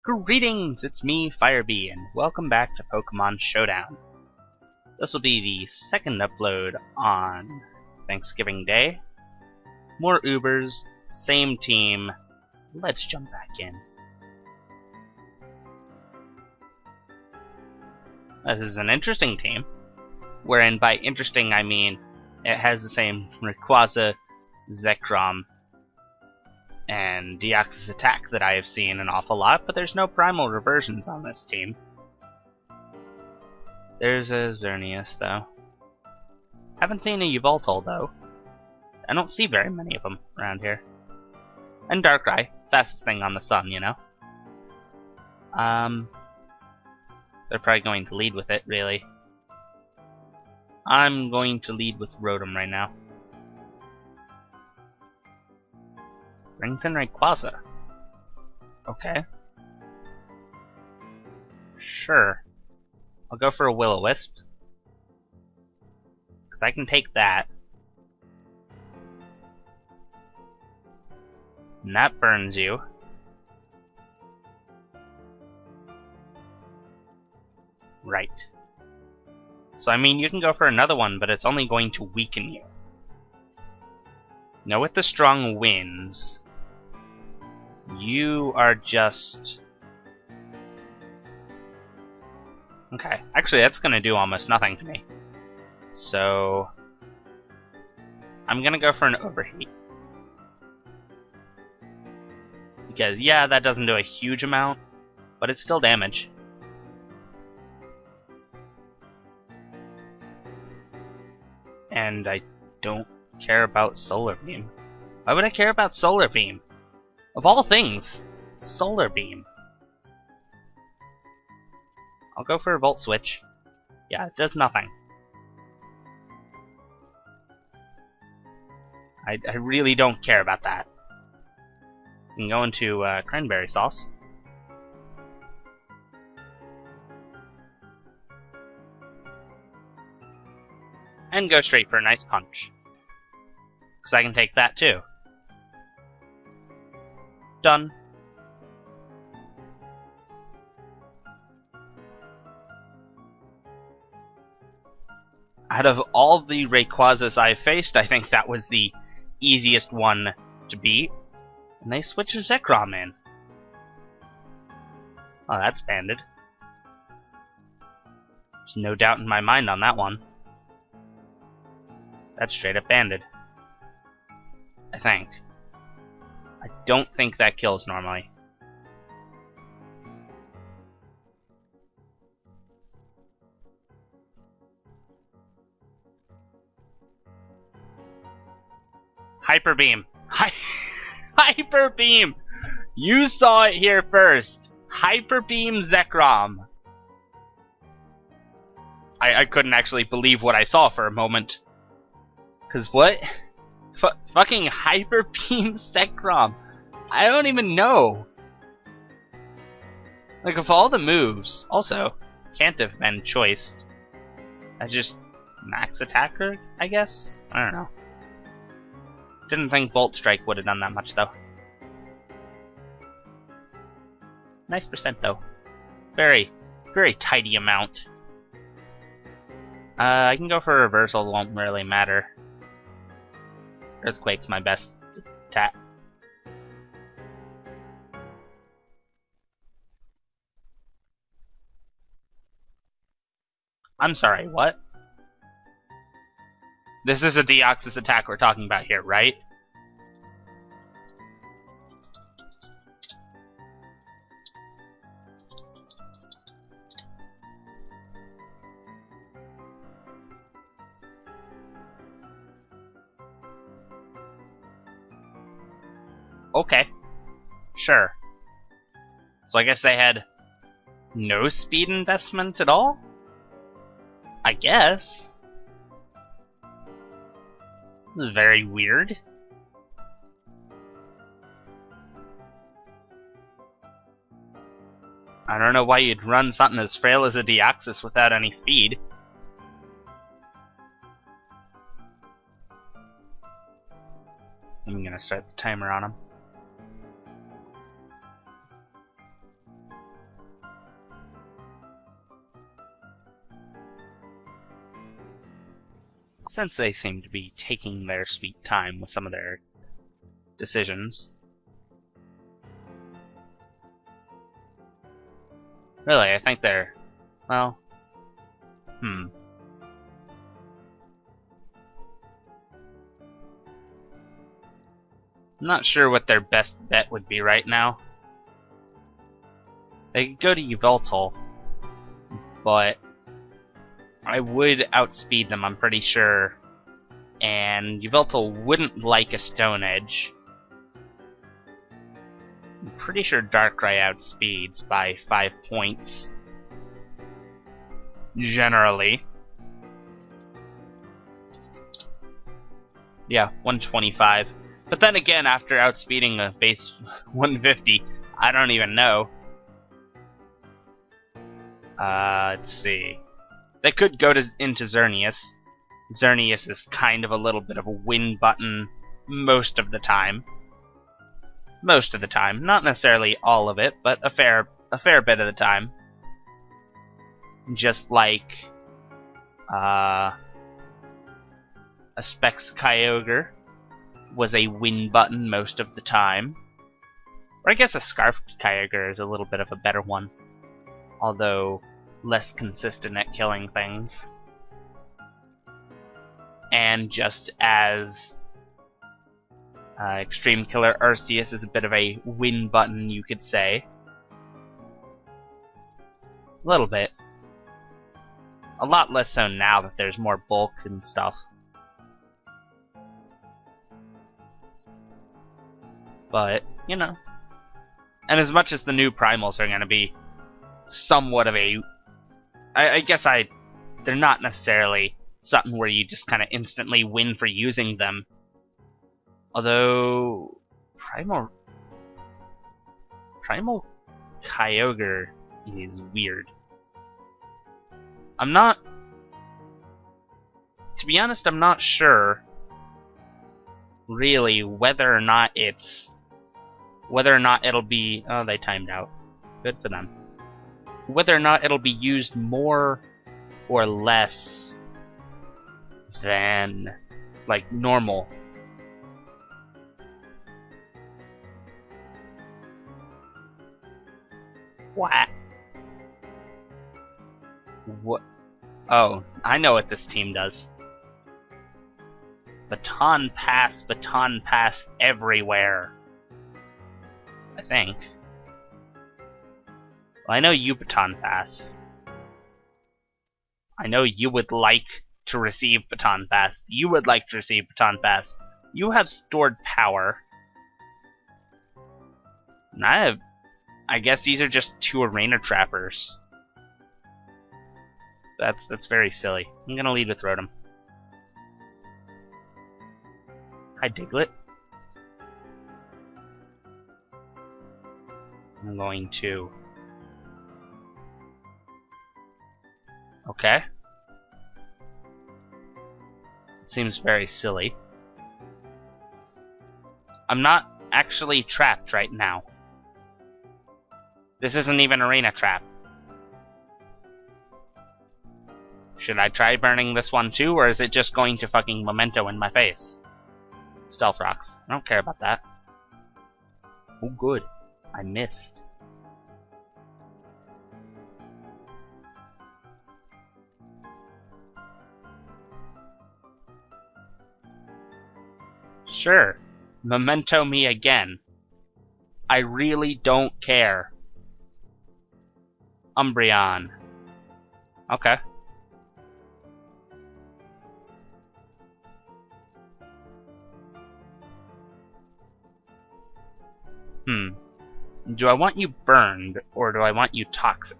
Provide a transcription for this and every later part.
Greetings, it's me, Firebee, and welcome back to Pokemon Showdown. This will be the second upload on Thanksgiving Day. More Ubers, same team. Let's jump back in. This is an interesting team, wherein by interesting I mean it has the same Rayquaza, Zekrom, and Deoxys attack that I have seen an awful lot, but there's no primal reversions on this team. There's a Xerneas, though. Haven't seen a Yveltal, though. I don't see very many of them around here. And Darkrai, fastest thing on the sun, you know? They're probably going to lead with it, really. I'm going to lead with Rotom right now. Brings in Rayquaza. Okay. Sure. I'll go for a Will-O-Wisp. Because I can take that. And that burns you. Right. So I mean, you can go for another one, but it's only going to weaken you. Now with the strong winds, you are just... Okay, actually that's gonna do almost nothing to me. So... I'm gonna go for an Overheat. Because, yeah, that doesn't do a huge amount, but it's still damage. And I don't care about Solar Beam. Why would I care about Solar Beam? Of all things, Solar Beam. I'll go for a Volt Switch. Yeah, it does nothing. I really don't care about that. You can go into Cranberry Sauce. And go straight for a nice punch. Because I can take that too. Done. Out of all the Rayquazas I've faced, I think that was the easiest one to beat. And they switch to Zekrom in. Oh, that's banded. There's no doubt in my mind on that one. That's straight up banded. I think. I don't think that kills normally. Hyper Beam! Hyper Beam! You saw it here first! Hyper Beam Zekrom! I couldn't actually believe what I saw for a moment. Cause what? Fucking Hyper Beam Zekrom. I don't even know. Like, of all the moves, also, can't have been choiced as just max attacker, I guess? I don't know. Didn't think Volt Strike would have done that much, though. Nice percent, though. Very, very tidy amount. I can go for a reversal, won't really matter. Earthquake's my best attack. I'm sorry, what? This is a Deoxys attack we're talking about here, right? Okay. Sure. So I guess they had no speed investment at all? I guess. This is very weird. I don't know why you'd run something as frail as a Deoxys without any speed. I'm gonna start the timer on him. since they seem to be taking their sweet time with some of their decisions. Really, I think they're... well... I'm not sure what their best bet would be right now. They could go to Yveltal, but I would outspeed them, I'm pretty sure. And Yveltal wouldn't like a Stone Edge. I'm pretty sure Darkrai outspeeds by 5 points. Generally. Yeah, 125. But then again, after outspeeding a base 150, I don't even know. Let's see. They could go into Xerneas. Xerneas is kind of a little bit of a win button most of the time. Most of the time. Not necessarily all of it, but a fair bit of the time. Just like a Specs Kyogre was a win button most of the time. Or I guess a Scarfed Kyogre is a little bit of a better one. Although less consistent at killing things. And just as Extreme Killer Arceus is a bit of a win button, you could say. A little bit. A lot less so now that there's more bulk and stuff. But, you know. And as much as the new primals are going to be somewhat of a... I guess they're not necessarily something where you just kind of instantly win for using them. Although... Primal Kyogre is weird. I'm not... To be honest, I'm not sure really whether or not it'll be... Oh, they timed out. Good for them. Whether or not it'll be used more or less than, like, normal. What? What? Oh, I know what this team does. Baton Pass everywhere. I think. Well, I know you Baton Pass. I know you would like to receive Baton Pass. You would like to receive Baton Pass. You have stored power. And I guess these are just 2 Arena Trappers. That's very silly. I'm gonna lead with Rotom. Hi, Diglett. I'm going to... Okay. Seems very silly. I'm not actually trapped right now. This isn't even Arena Trap. Should I try burning this one too, or is it just going to fucking Memento in my face? Stealth Rocks. I don't care about that. Oh good. I missed. Sure. Memento me again. I really don't care. Umbreon. Okay. Do I want you burned, or do I want you toxic?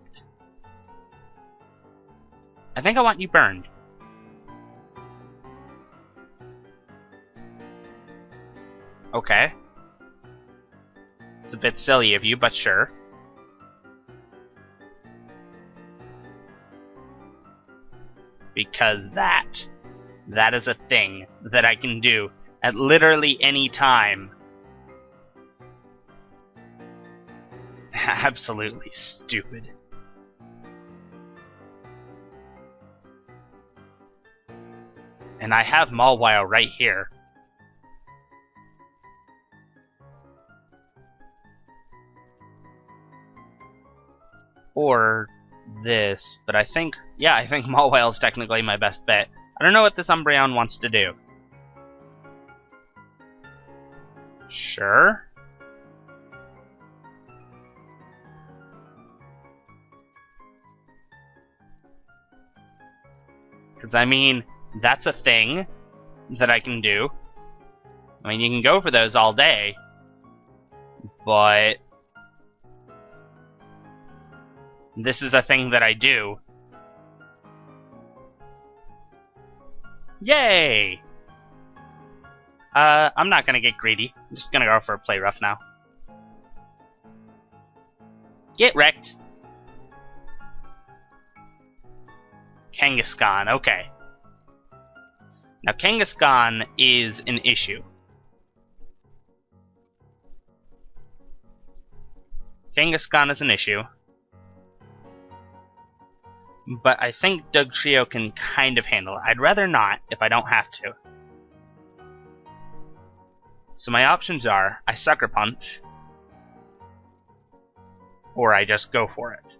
I think I want you burned. Okay. It's a bit silly of you, but sure. Because that is a thing that I can do at literally any time. Absolutely stupid. And I have Mawile right here. Or this, but I think Mawile is technically my best bet. I don't know what this Umbreon wants to do. Sure. Because, I mean, that's a thing that I can do. I mean, you can go for those all day, but this is a thing that I do. Yay! I'm not gonna get greedy. I'm just gonna go for a play rough now. Get wrecked! Kangaskhan, okay. Now Kangaskhan is an issue. Kangaskhan is an issue. But I think Dugtrio can kind of handle it. I'd rather not, if I don't have to. So my options are, I Sucker Punch, or I just go for it.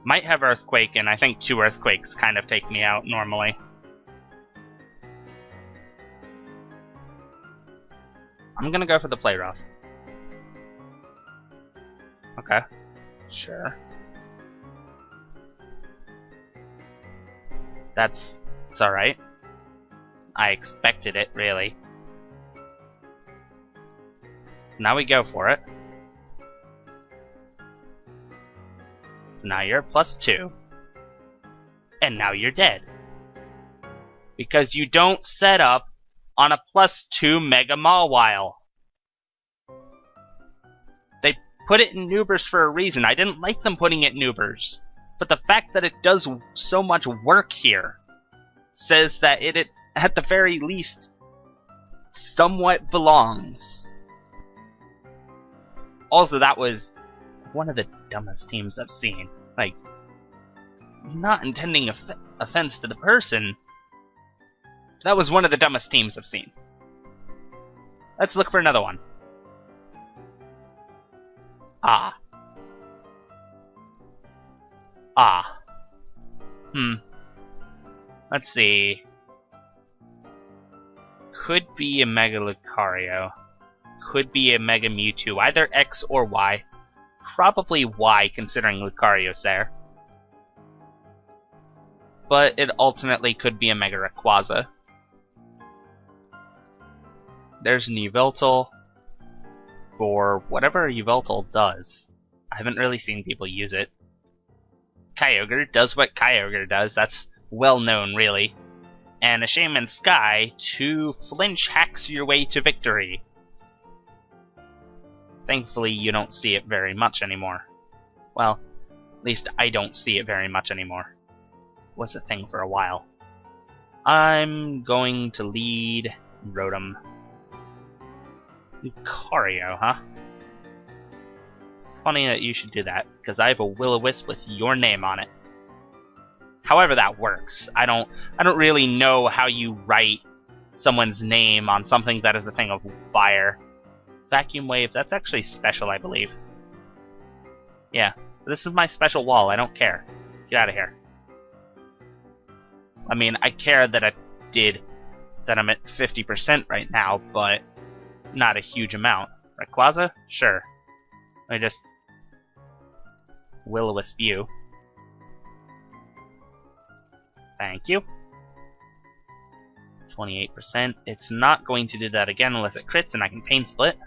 Might have Earthquake, and I think 2 Earthquakes kind of take me out normally. I'm gonna go for the Play Rough. Okay. Sure. It's alright. I expected it, really. So now we go for it. So now you're +2. And now you're dead. Because you don't set up on a +2 Mega-Mawile. They put it in Nubers for a reason. I didn't like them putting it in Nubers. But the fact that it does so much work here says that it at the very least, somewhat belongs. Also, that was one of the dumbest teams I've seen. Like, not intending offense to the person, that was one of the dumbest teams I've seen. Let's look for another one. Ah. Let's see. Could be a Mega Lucario. Could be a Mega Mewtwo. Either X or Y. Probably Y, considering Lucario's there. But it ultimately could be a Mega Rayquaza. There's an Yveltal. For whatever Yveltal does. I haven't really seen people use it. Kyogre does what Kyogre does. That's well known, really. And a Shaman Sky to flinch hacks your way to victory. Thankfully, you don't see it very much anymore. Well, at least I don't see it very much anymore. Was a thing for a while. I'm going to lead Rotom. Lucario, huh? Funny that you should do that, because I have a Will-O-Wisp with your name on it. However that works. I don't really know how you write someone's name on something that is a thing of fire. Vacuum Wave, that's actually special, I believe. Yeah, this is my special wall, I don't care. Get out of here. I mean, I care that I'm at 50% right now, but not a huge amount. Rayquaza? Sure. I just Will-O-Wisp you. Thank you. 28%. It's not going to do that again unless it crits and I can Pain Split.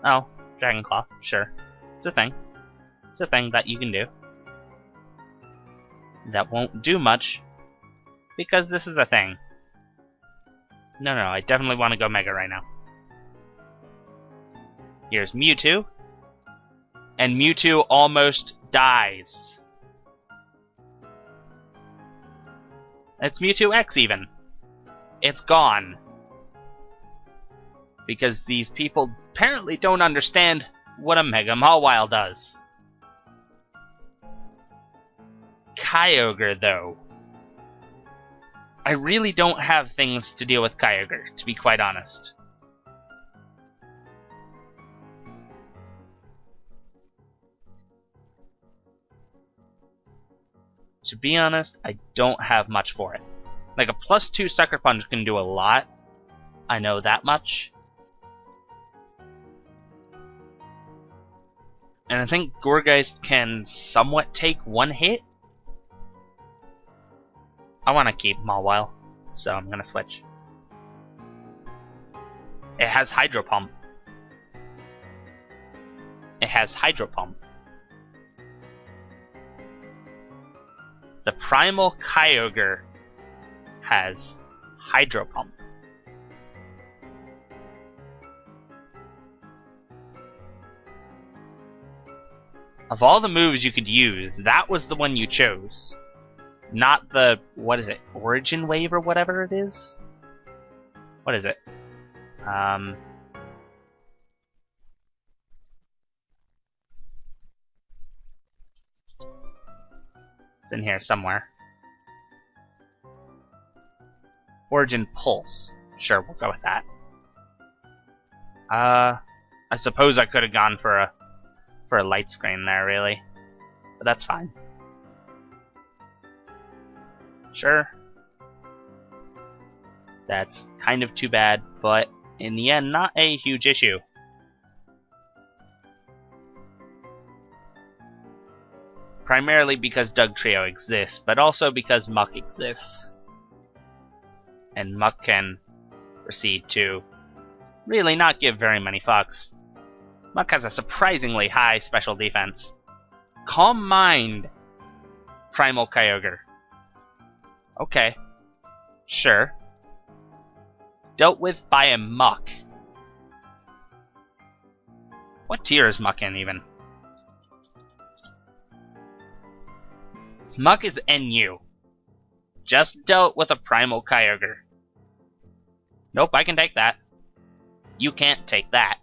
Oh, Dragon Claw. Sure. It's a thing. It's a thing that you can do. That won't do much because this is a thing. No, I definitely want to go Mega right now. Here's Mewtwo. And Mewtwo almost dies. It's Mewtwo X even. It's gone. Because these people apparently don't understand what a Mega-Mawile does. Kyogre, though. I really don't have things to deal with Kyogre, to be quite honest. To be honest, I don't have much for it. Like, a +2 Sucker Punch can do a lot. I know that much. And I think Gourgeist can somewhat take one hit. I want to keep Mawile, so I'm going to switch. It has Hydro Pump. It has Hydro Pump. The Primal Kyogre has Hydro Pump. Of all the moves you could use, that was the one you chose. Not the, what is it, Origin Wave or whatever it is? What is it? It's in here somewhere. Origin Pulse. Sure, we'll go with that. I suppose I could have gone for a light screen there, really. But that's fine. Sure. That's kind of too bad, but in the end, not a huge issue. Primarily because Dugtrio exists, but also because Muck exists. And Muck can proceed to really not give very many fucks. Muck has a surprisingly high special defense. Calm Mind, Primal Kyogre. Okay. Sure. Dealt with by a Muck. What tier is Muck in, even? Muck is NU. Just dealt with a Primal Kyogre. Nope, I can take that. You can't take that.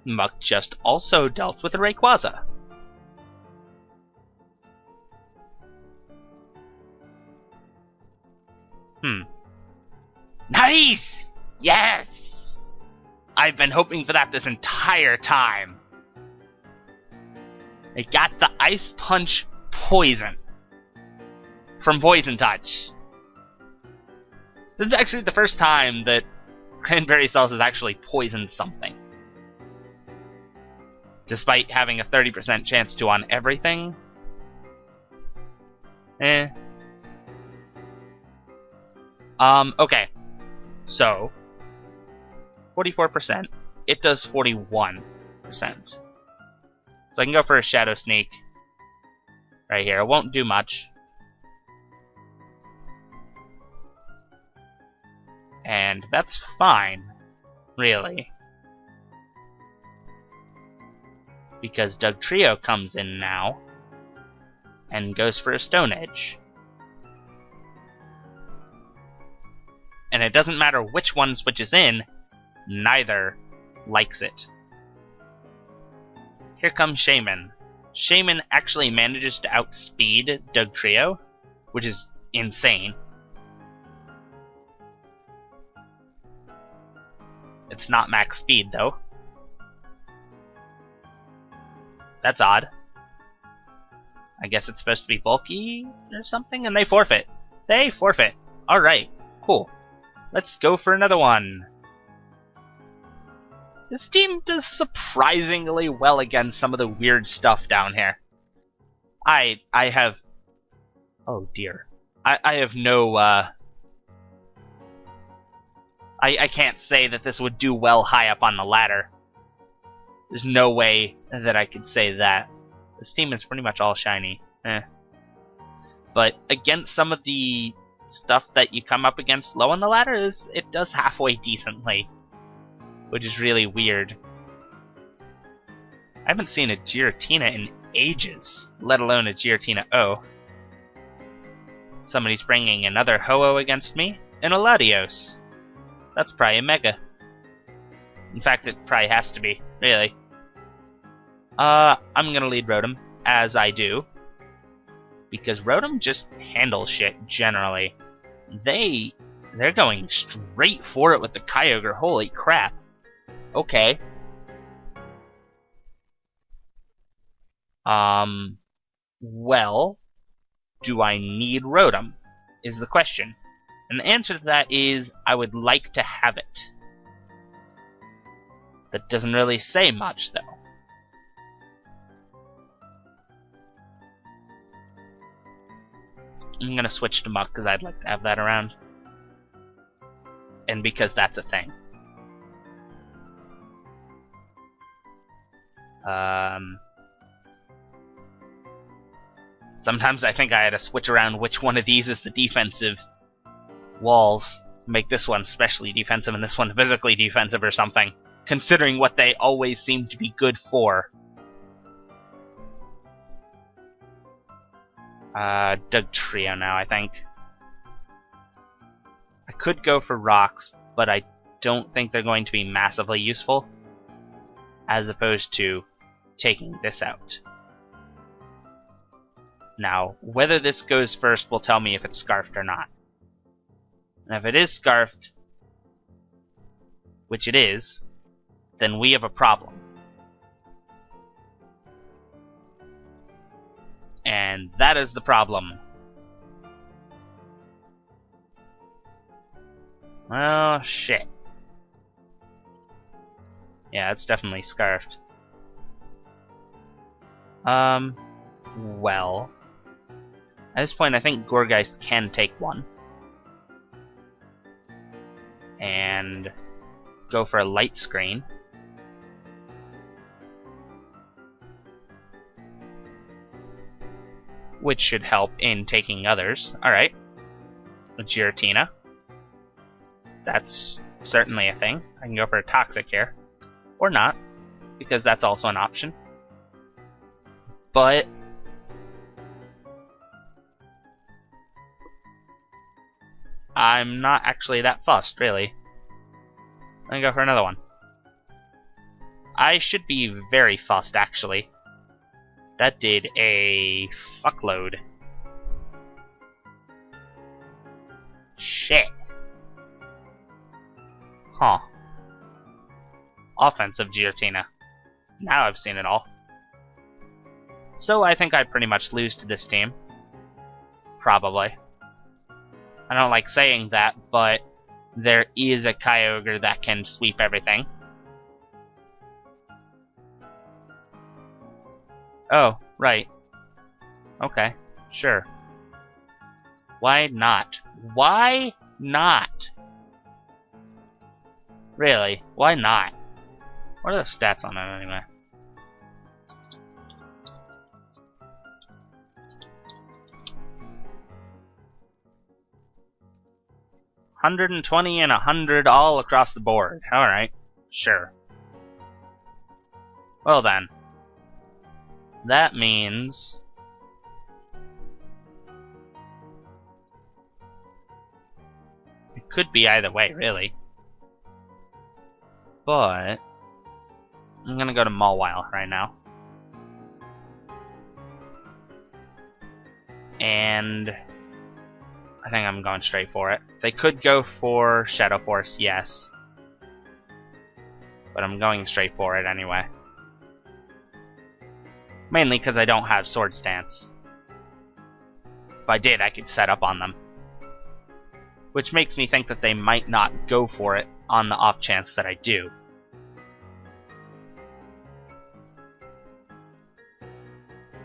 Muck just also dealt with a Rayquaza. Nice! Yes! I've been hoping for that this entire time. It got the Ice Punch Poison from Poison Touch. This is actually the first time that Cranberry Sauce has actually poisoned something. Despite having a 30% chance to on everything. Okay. So, 44%. It does 41%. So I can go for a Shadow Sneak. Right here. It won't do much. And that's fine. Really. Because Dugtrio comes in now. And goes for a Stone Edge. And it doesn't matter which one switches in, neither likes it. Here comes Shaman. Shaman actually manages to outspeed Dugtrio, which is insane. It's not max speed, though. That's odd. I guess it's supposed to be bulky or something, and they forfeit. They forfeit. Alright, cool. Let's go for another one. This team does surprisingly well against some of the weird stuff down here. I have... Oh dear. I have no, I can't say that this would do well high up on the ladder. There's no way that I could say that. This team is pretty much all shiny. But against some of the stuff that you come up against low on the ladder, it does halfway decently. Which is really weird. I haven't seen a Giratina in ages, let alone a Giratina O. Somebody's bringing another Ho-Oh against me, and a Latios. That's probably a Mega. In fact, it probably has to be, really. I'm gonna lead Rotom, as I do. because Rotom just handles shit generally. They're going straight for it with the Kyogre. Holy crap. Okay. Well, do I need Rotom? Is the question. And the answer to that is, I would like to have it. That doesn't really say much, though. I'm gonna switch to Muck, because I'd like to have that around. And because that's a thing. Sometimes I think I had to switch around which one of these is the defensive walls. Make this one specially defensive and this one physically defensive or something. Considering what they always seem to be good for. Doug Trio now, I think. I could go for rocks, but I don't think they're going to be massively useful. As opposed to taking this out. Now, whether this goes first will tell me if it's Scarfed or not. And if it is Scarfed, which it is, then we have a problem. And that is the problem. Well, shit. Yeah, it's definitely Scarfed. Well... At this point, I think Gourgeist can take one. And go for a Light Screen. Which should help in taking others. Alright. Giratina. That's certainly a thing. I can go for a Toxic here. Or not, because that's also an option. But I'm not actually that fussed, really. I'm gonna go for another one. I should be very fussed, actually. That did a fuckload. Shit. Huh. Offensive Giratina. Now I've seen it all. So I think I pretty much lose to this team. Probably. I don't like saying that, but there is a Kyogre that can sweep everything. Oh, right. Okay, sure. Why not? Why not? Really, why not? What are the stats on that anyway? $120 and $100 all across the board. Alright, sure. Well then. That means... it could be either way, really. But... I'm gonna go to Mawile right now. And... I think I'm going straight for it. They could go for Shadow Force, yes. But I'm going straight for it anyway. Mainly because I don't have Sword Stance. If I did, I could set up on them. Which makes me think that they might not go for it on the off chance that I do.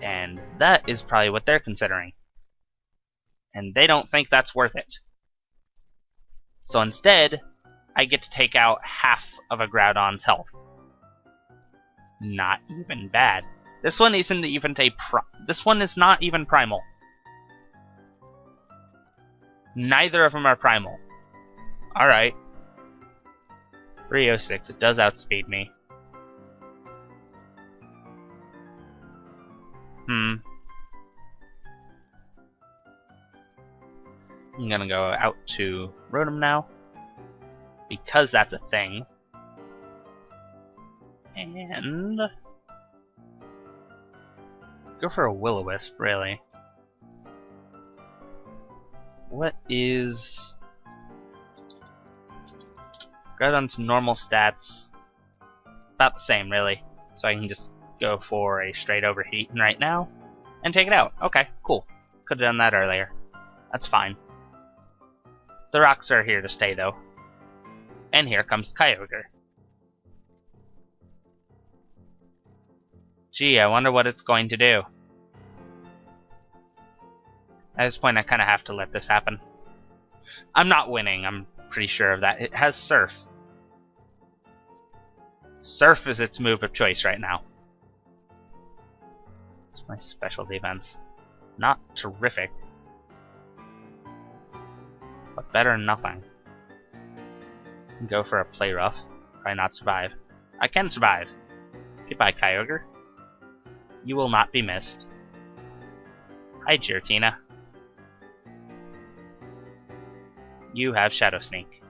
And that is probably what they're considering. And they don't think that's worth it. So instead, I get to take out half of a Groudon's health. Not even bad. This one isn't even this one is not even primal. Neither of them are primal. Alright. 306, it does outspeed me. I'm gonna go out to Rotom now, because that's a thing. And... go for a Will-O-Wisp, really. what is... Groudon's normal stats? About the same, really. So I can just go for a straight overheat right now and take it out. Okay, cool. Could have done that earlier. That's fine. The rocks are here to stay, though. And here comes Kyogre. Gee, I wonder what it's going to do. At this point, I kind of have to let this happen. I'm not winning, I'm pretty sure of that. It has Surf. Surf is its move of choice right now. It's my special defense. Not terrific. But better than nothing. Go for a Play Rough. Probably not survive. I can survive. Goodbye, Kyogre. You will not be missed. Hi, Giratina. You have Shadow Sneak.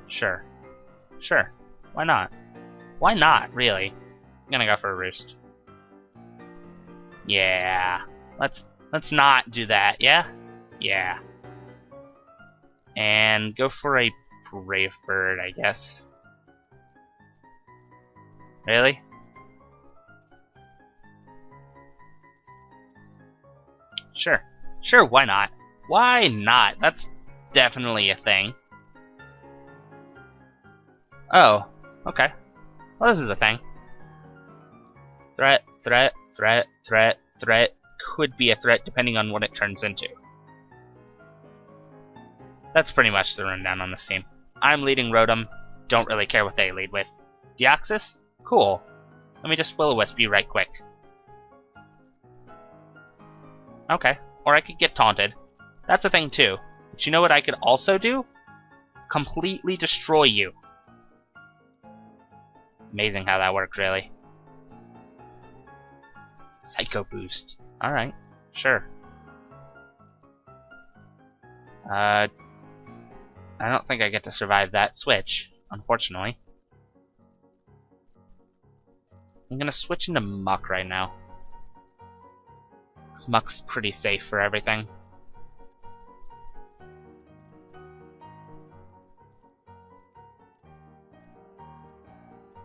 Sure. Sure. Why not? Why not, really? I'm gonna go for a Roost. Yeah. Let's not do that, yeah? Yeah. And go for a Brave Bird, I guess. Really? Sure. Sure, why not? Why not? That's definitely a thing. Oh, okay. Well, this is a thing. Threat, threat, threat, threat, threat. Could be a threat depending on what it turns into. That's pretty much the rundown on this team. I'm leading Rotom. Don't really care what they lead with. Deoxys? Cool. Let me just Will-O-Wisp you right quick. Okay. Or I could get taunted. That's a thing too. But you know what I could also do? Completely destroy you. Amazing how that works, really. Psycho Boost. Alright. Sure. I don't think I get to survive that switch, unfortunately. I'm gonna switch into Muck right now. Because Muck's pretty safe for everything.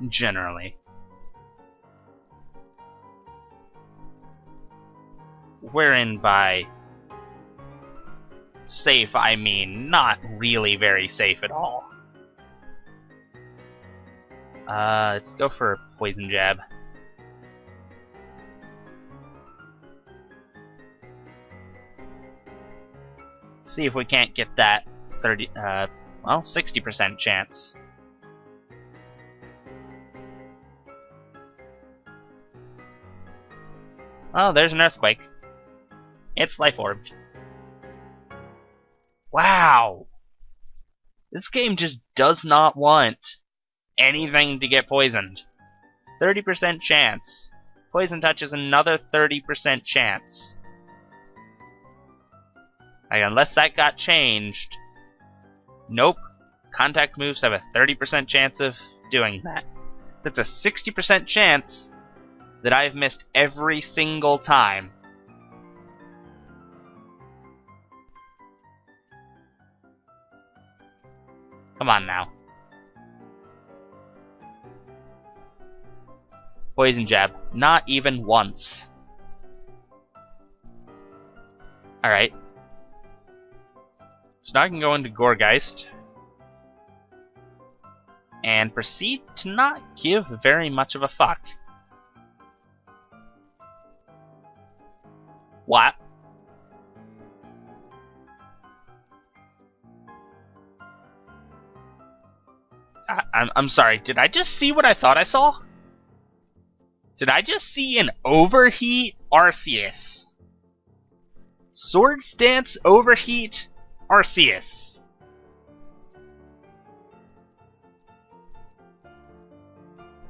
Generally. Wherein by safe, I mean not really very safe at all. Let's go for a Poison Jab. See if we can't get that 60% chance. Oh, there's an Earthquake. It's Life Orbed. Wow! This game just does not want anything to get poisoned. 30% chance. Poison Touch is another 30% chance. Like, unless that got changed... Nope. Contact moves have a 30% chance of doing that. That's a 60% chance that I've missed every single time. Come on now. Poison Jab. Not even once. Alright. So now I can go into Gourgeist. And proceed to not give very much of a fuck. What? I'm sorry, did I just see what I thought I saw? Did I just see an Overheat Arceus? Swords Dance Overheat Arceus.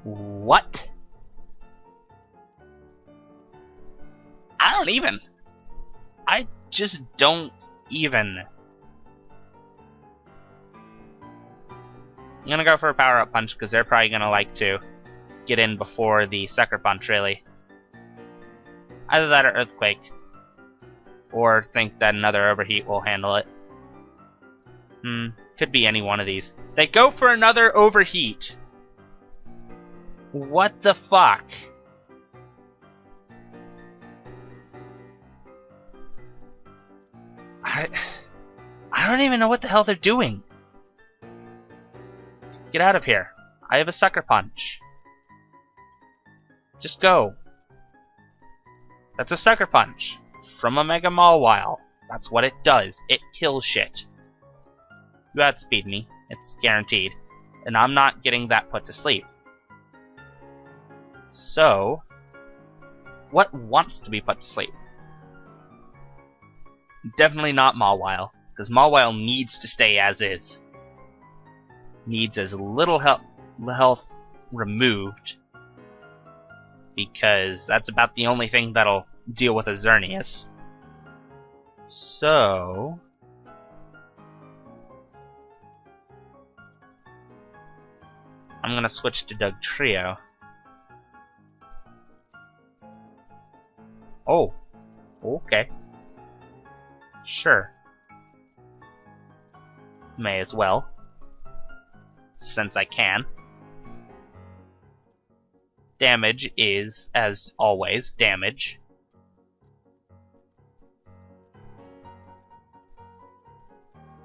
What? I just don't even. I'm gonna go for a power-up punch because they're probably gonna like to get in before the Sucker Punch, really. Either that or Earthquake. or think that another Overheat will handle it. Could be any one of these. They go for another Overheat! What the fuck? I don't even know what the hell they're doing. Get out of here. I have a Sucker Punch. Just go. That's a Sucker Punch. From a Mega-Mawile. That's what it does. It kills shit. You outspeed me. It's guaranteed. And I'm not getting that put to sleep. So, what wants to be put to sleep? Definitely not Mawile, because Mawile needs to stay as is. Needs as little health removed, because that's about the only thing that'll deal with a Xerneas. So, I'm gonna switch to Dugtrio. Oh, okay. Sure. May as well. Since I can. Damage is, as always, damage.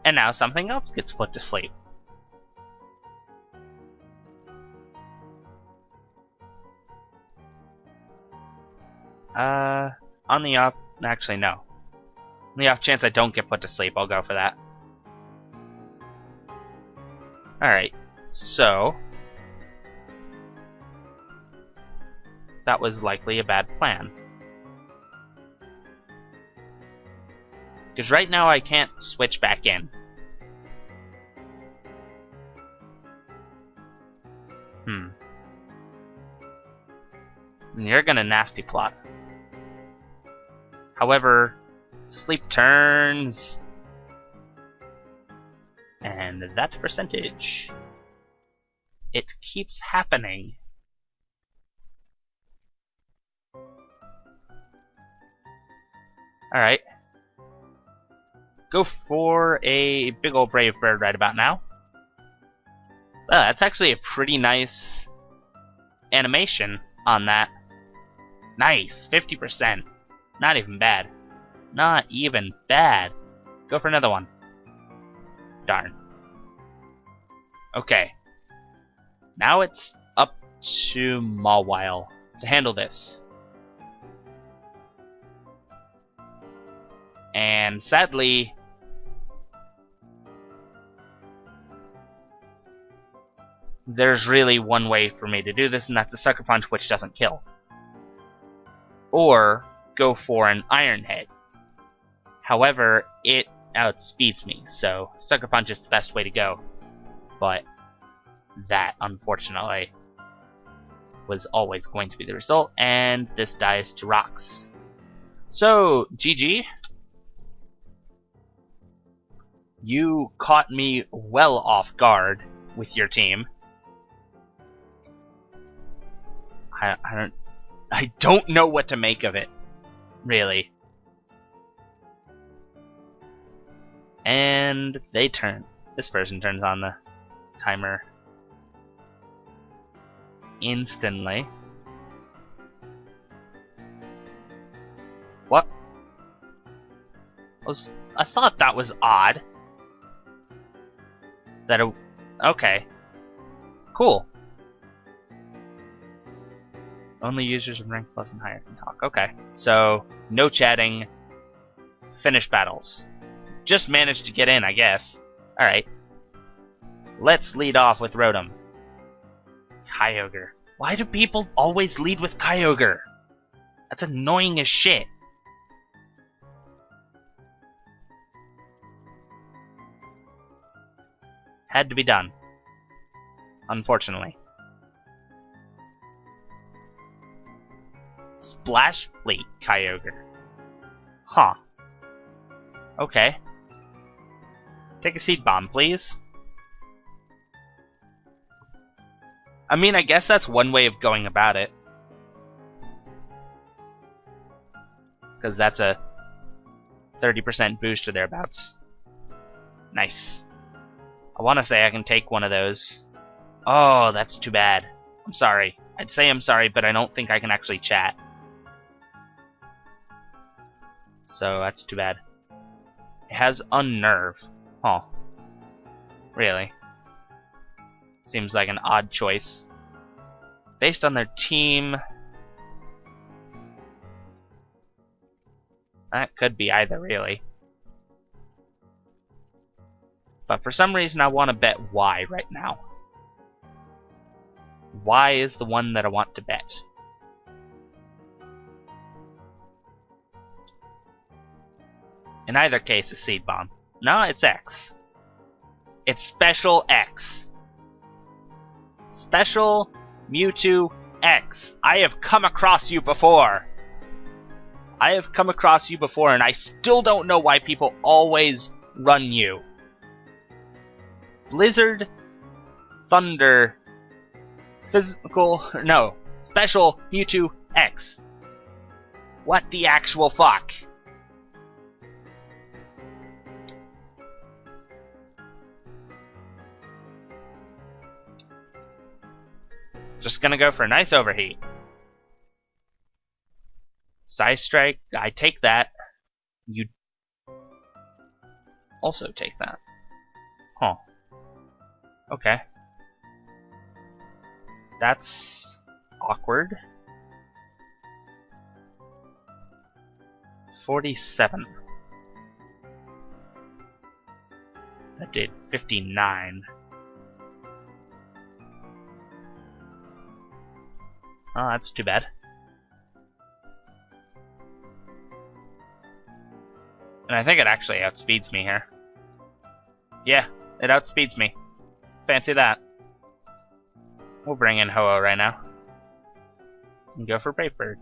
And now something else gets put to sleep. On the off... Actually, no. On the off chance I don't get put to sleep, I'll go for that. Alright, so... that was likely a bad plan. Because right now I can't switch back in. You're gonna nasty plot. However, sleep turns... and that percentage. It keeps happening. Alright. Go for a big ol' Brave Bird right about now. That's actually a pretty nice animation on that. Nice, 50%. Not even bad. Not even bad. Go for another one. Darn. Okay. Now it's up to Mawile to handle this. And sadly, there's really one way for me to do this, and that's a Sucker Punch, which doesn't kill. Or go for an Iron Head. However, it outspeeds me, so Sucker Punch is the best way to go. But that, unfortunately, was always going to be the result, and this dies to rocks. So, GG. You caught me well off guard with your team. I don't know what to make of it, really. And they turn. This person turns on the timer instantly. What? I thought that was odd. Okay. Cool. Only users of rank plus and higher can talk. Okay. So, no chatting. Finish battles. Just managed to get in, I guess. Alright. Let's lead off with Rotom. Kyogre. Why do people always lead with Kyogre? That's annoying as shit. Had to be done. Unfortunately. Splash Fleet Kyogre. Huh. Okay. Take a Seed Bomb, please. I mean, I guess that's one way of going about it. Because that's a 30% boost or thereabouts. Nice. I want to say I can take one of those. Oh, that's too bad. I'm sorry. I'd say I'm sorry, but I don't think I can actually chat. So that's too bad. It has Unnerve. Huh. Really? Seems like an odd choice. Based on their team... That could be either, really. But for some reason I want to bet Y right now. Y is the one that I want to bet. In either case, it's Seed Bomb. No, it's X. It's Special X. Special Mewtwo X. I have come across you before. I have come across you before, and I still don't know why people always run you. Blizzard, Thunder, Special Mewtwo X. What the actual fuck? Just gonna go for a nice overheat. Psy Strike, I take that. You also take that. Huh. Okay. That's awkward. 47. That did 59. Oh, that's too bad. And I think it actually outspeeds me here. Yeah, it outspeeds me. Fancy that. We'll bring in Ho-Oh right now. And go for Brave Bird.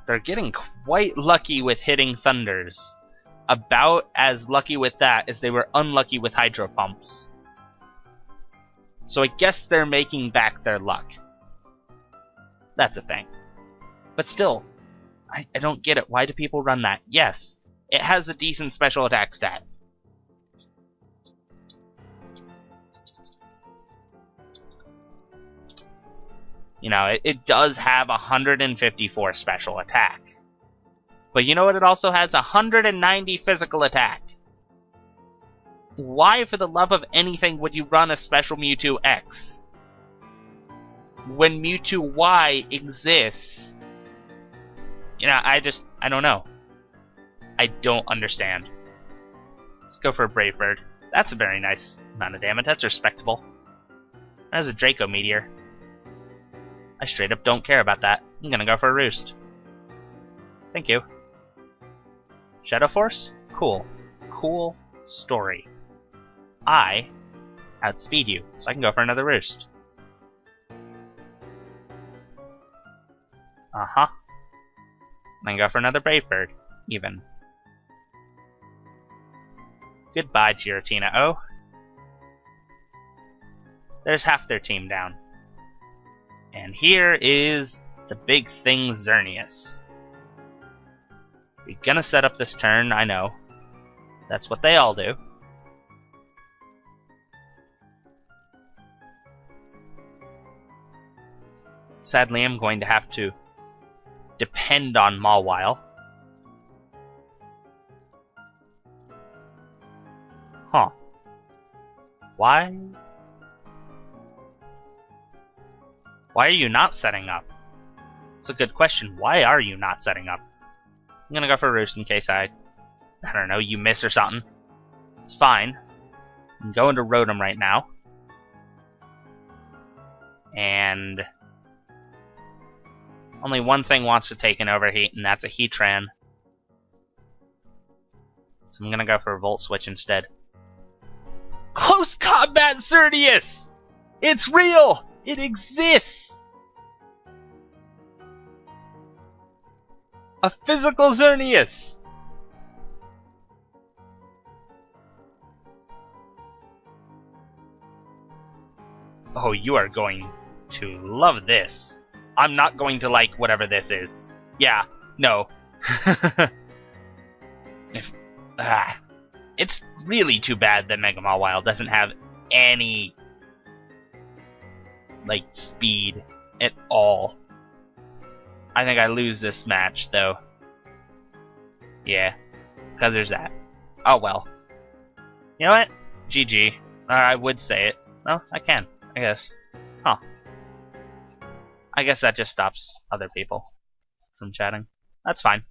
They're getting quite lucky with hitting Thunders. About as lucky with that as they were unlucky with Hydro Pumps. So I guess they're making back their luck. That's a thing. But still, I don't get it. Why do people run that? Yes, it has a decent special attack stat. You know, it does have 154 special attack. But you know what? It also has 190 physical attack. Why, for the love of anything, would you run a Special Mewtwo X? When Mewtwo Y exists. You know, I don't know. I don't understand. Let's go for a Brave Bird. That's a very nice amount of damage. That's respectable. That's a Draco Meteor. I straight up don't care about that. I'm gonna go for a Roost. Thank you. Shadow Force? Cool. Cool story. I outspeed you, so I can go for another Roost. Uh-huh. Then go for another Brave Bird, even. Goodbye, Giratina O. There's half their team down. And here is the big thing, Xerneas. We're gonna set up this turn, I know. That's what they all do. Sadly, I'm going to have to depend on Mawile. Huh. Why? Why are you not setting up? It's a good question. Why are you not setting up? I'm gonna go for a Roost in case I don't know, you miss or something. It's fine. I'm going to Rotom right now. And only one thing wants to take an Overheat, and that's a Heatran. So I'm gonna go for a Volt Switch instead. Close Combat Xerneas! It's real! It exists! A physical Xerneas! Oh, you are going to love this. I'm not going to like whatever this is. Yeah, no. It's really too bad that Mega-Mawile doesn't have any, like, speed at all. I think I lose this match, though. Yeah, because there's that. Oh, well. You know what? GG. I would say it. No, I can, I guess. Huh. I guess that just stops other people from chatting. That's fine.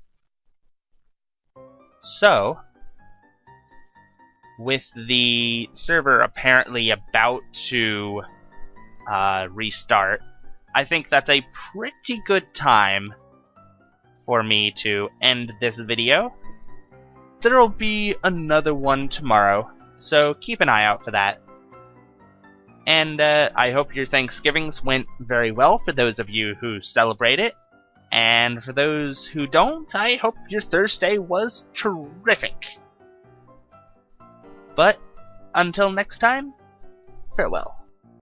So, with the server apparently about to restart, I think that's a pretty good time for me to end this video. There'll be another one tomorrow, so keep an eye out for that. And I hope your Thanksgivings went very well for those of you who celebrate it. And for those who don't, I hope your Thursday was terrific. But until next time, farewell.